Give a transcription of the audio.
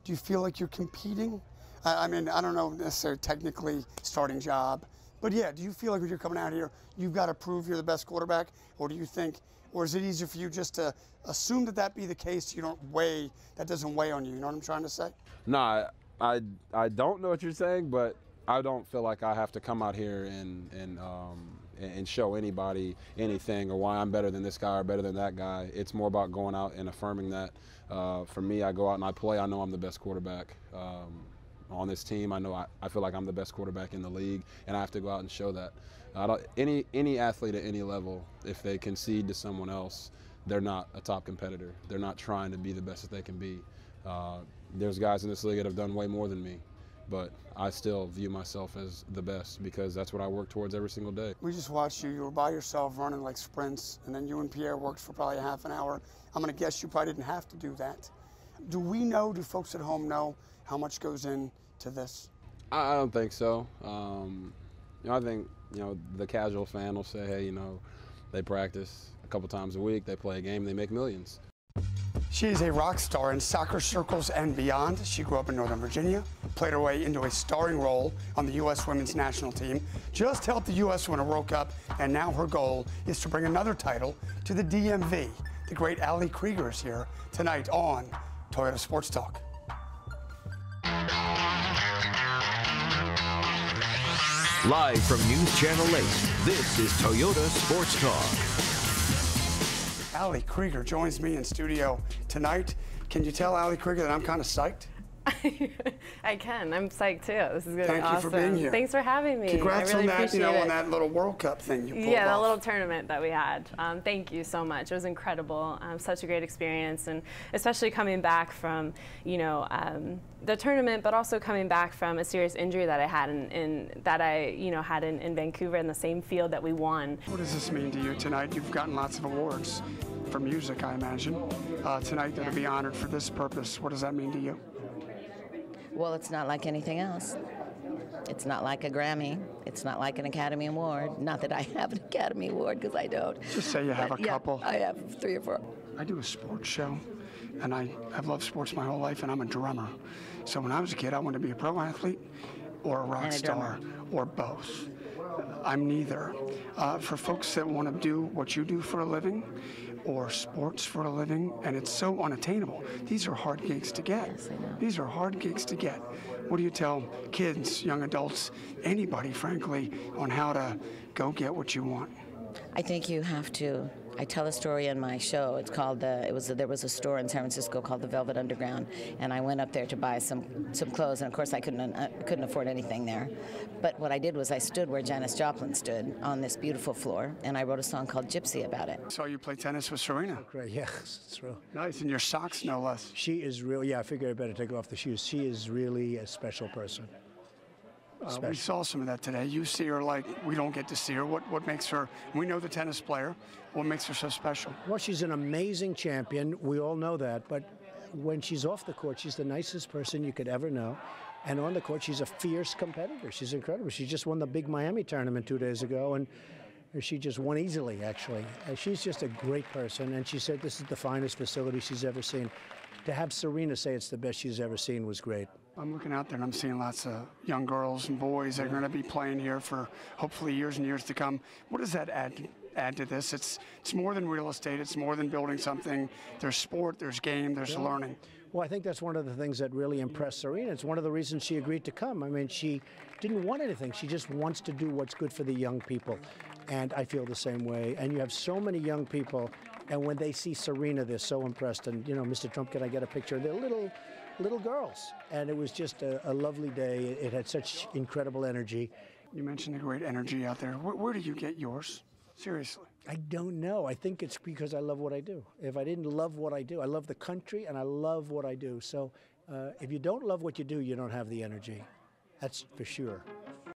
Do you feel like you're competing? I mean, I don't know necessarily technically starting job, but yeah, do you feel like when you're coming out here, you've got to prove you're the best quarterback, or do you think, or is it easier for you just to assume that that be the case? That doesn't weigh on you. You know what I'm trying to say? No, I don't know what you're saying, but I don't feel like I have to come out here and show anybody anything or why I'm better than this guy or better than that guy. It's more about going out and affirming that. For me, I go out and I play. I know I'm the best quarterback on this team. I feel like I'm the best quarterback in the league, and I have to go out and show that. Any athlete at any level, if they concede to someone else, they're not a top competitor. They're not trying to be the best that they can be. There's guys in this league that have done way more than me, but I still view myself as the best because that's what I work towards every single day. We just watched you. You were by yourself running like sprints, and then you and Pierre worked for probably a half an hour. I'm going to guess you probably didn't have to do that. Do folks at home know how much goes into this? I don't think so. I think the casual fan will say, hey, they practice a couple times a week, they play a game, they make millions. She is a rock star in soccer circles and beyond. She grew up in Northern Virginia, played her way into a starring role on the U.S. women's national team, just helped the U.S. win a World Cup, and now her goal is to bring another title to the DMV. The great Ali Krieger is here tonight on Toyota Sports Talk. Live from News Channel 8, this is Toyota Sports Talk. Ali Krieger joins me in studio tonight. Can you tell Ali Krieger that I'm kind of psyched? I can. I'm psyched too. This is going to be awesome. Thank you for being here. Thanks for having me. Congrats I really on that, appreciate it. on that little World Cup thing you pulled Yeah, off. that little tournament that we had. Thank you so much. It was incredible. Such a great experience, and especially coming back from, the tournament, but also coming back from a serious injury that I had had in Vancouver in the same field that we won. What does this mean to you tonight? You've gotten lots of awards for music, I imagine. Tonight, they're to be honored for this purpose. What does that mean to you? Well, it's not like anything else. It's not like a Grammy. It's not like an Academy Award. Not that I have an Academy Award, because I don't. Just say you have a couple. I have 3 or 4. I do a sports show, and I've loved sports my whole life, and I'm a drummer. So when I was a kid, I wanted to be a pro athlete or a rock star or both. I'm neither. For folks that want to do what you do for a living or sports for a living, and it's so unattainable. These are hard gigs to get. Yes, I know. These are hard gigs to get. What do you tell kids, young adults, anybody, frankly, on how to go get what you want? I think you have to. I tell a story in my show. It's called there was a store in San Francisco called the Velvet Underground, and I went up there to buy some clothes, and of course I couldn't afford anything there. But what I did was I stood where Janis Joplin stood on this beautiful floor, and I wrote a song called Gypsy about it. So you play tennis with Serena. Great, yes, it's true. Nice, and your socks, no less. She is really, yeah, I figured I better take off the shoes. She is really a special person. We saw some of that today. You see her like we don't get to see her. What makes her, we know the tennis player, what makes her so special? Well, she's an amazing champion. We all know that. But when she's off the court, she's the nicest person you could ever know. And on the court, she's a fierce competitor. She's incredible. She just won the big Miami tournament 2 days ago, and she just won easily, actually. She's just a great person, and she said this is the finest facility she's ever seen. To have Serena say it's the best she's ever seen was great. I'm looking out there and I'm seeing lots of young girls and boys that are going to be playing here for hopefully years and years to come. What does that add to this? It's more than real estate. It's more than building something. There's sport, there's game, there's learning. Well, I think that's one of the things that really impressed Serena. It's one of the reasons she agreed to come. I mean, she didn't want anything. She just wants to do what's good for the young people. And I feel the same way. And you have so many young people, and when they see Serena, they're so impressed. And, Mr. Trump, can I get a picture? They're little girls. And it was just a lovely day. It had such incredible energy. You mentioned the great energy out there. Where do you get yours? Seriously. I don't know. I think it's because I love what I do. If I didn't love what I do, I love the country and I love what I do. So if you don't love what you do, you don't have the energy. That's for sure.